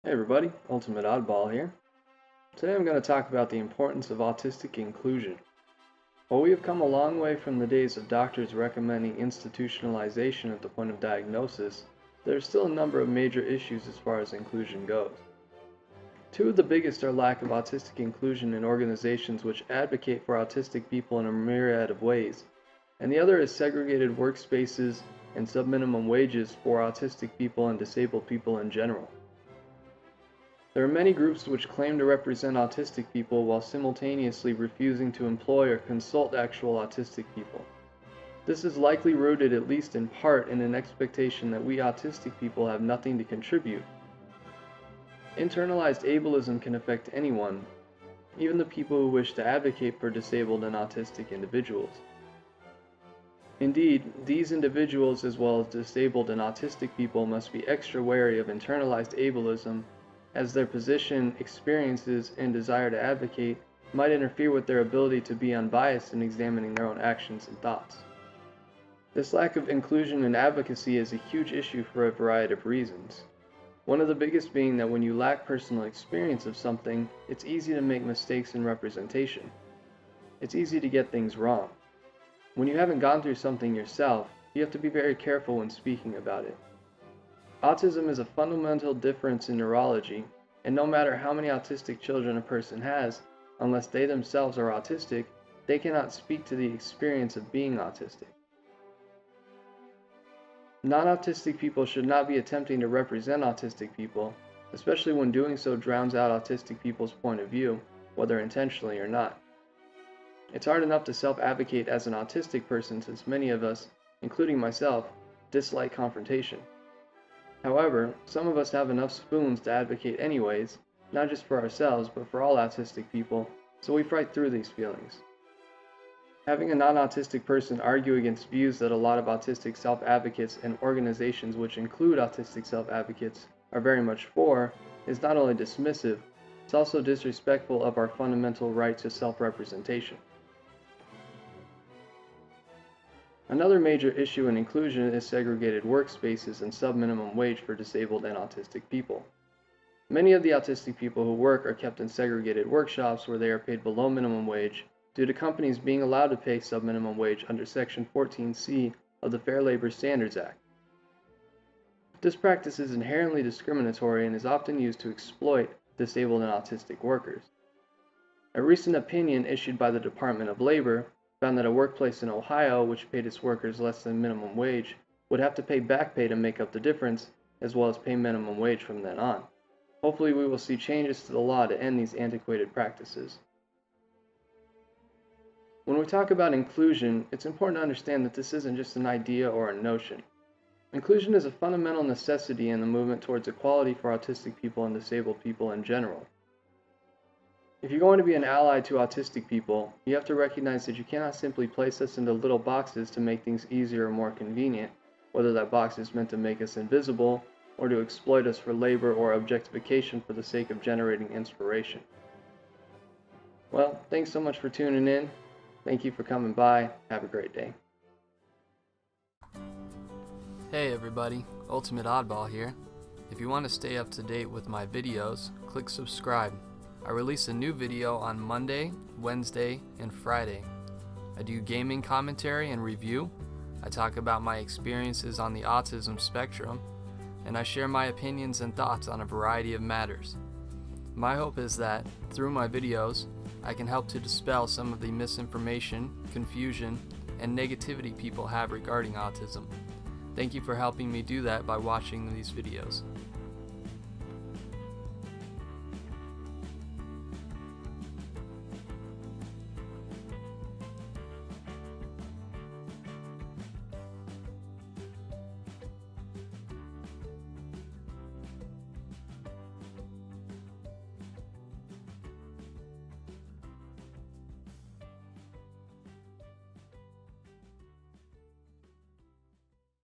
Hey everybody, Ultimate Oddball here. Today I'm going to talk about the importance of autistic inclusion. While we have come a long way from the days of doctors recommending institutionalization at the point of diagnosis, there are still a number of major issues as far as inclusion goes. Two of the biggest are lack of autistic inclusion in organizations which advocate for autistic people in a myriad of ways, and the other is segregated workspaces and subminimum wages for autistic people and disabled people in general. There are many groups which claim to represent autistic people while simultaneously refusing to employ or consult actual autistic people. This is likely rooted, at least in part, in an expectation that we autistic people have nothing to contribute. Internalized ableism can affect anyone, even the people who wish to advocate for disabled and autistic individuals. Indeed, these individuals as well as disabled and autistic people must be extra wary of internalized ableism, as their position, experiences, and desire to advocate might interfere with their ability to be unbiased in examining their own actions and thoughts. This lack of inclusion and advocacy is a huge issue for a variety of reasons. One of the biggest being that when you lack personal experience of something, it's easy to make mistakes in representation. It's easy to get things wrong. When you haven't gone through something yourself, you have to be very careful when speaking about it. Autism is a fundamental difference in neurology, and no matter how many autistic children a person has, unless they themselves are autistic, they cannot speak to the experience of being autistic. Non-autistic people should not be attempting to represent autistic people, especially when doing so drowns out autistic people's point of view, whether intentionally or not. It's hard enough to self-advocate as an autistic person since many of us, including myself, dislike confrontation. However, some of us have enough spoons to advocate anyways, not just for ourselves, but for all autistic people, so we fight through these feelings. Having a non-autistic person argue against views that a lot of autistic self-advocates and organizations which include autistic self-advocates are very much for is not only dismissive, it's also disrespectful of our fundamental right to self-representation. Another major issue in inclusion is segregated workspaces and sub-minimum wage for disabled and autistic people. Many of the autistic people who work are kept in segregated workshops where they are paid below minimum wage due to companies being allowed to pay sub-minimum wage under Section 14C of the Fair Labor Standards Act. This practice is inherently discriminatory and is often used to exploit disabled and autistic workers. A recent opinion issued by the Department of Labor found that a workplace in Ohio which paid its workers less than minimum wage would have to pay back pay to make up the difference, as well as pay minimum wage from then on. Hopefully we will see changes to the law to end these antiquated practices. When we talk about inclusion, it's important to understand that this isn't just an idea or a notion. Inclusion is a fundamental necessity in the movement towards equality for autistic people and disabled people in general. If you're going to be an ally to autistic people, you have to recognize that you cannot simply place us into little boxes to make things easier or more convenient, whether that box is meant to make us invisible or to exploit us for labor or objectification for the sake of generating inspiration. Well, thanks so much for tuning in. Thank you for coming by. Have a great day. Hey everybody, Ultimate Oddball here. If you want to stay up to date with my videos, click subscribe. I release a new video on Monday, Wednesday, and Friday. I do gaming commentary and review. I talk about my experiences on the autism spectrum, and I share my opinions and thoughts on a variety of matters. My hope is that, through my videos, I can help to dispel some of the misinformation, confusion, and negativity people have regarding autism. Thank you for helping me do that by watching these videos.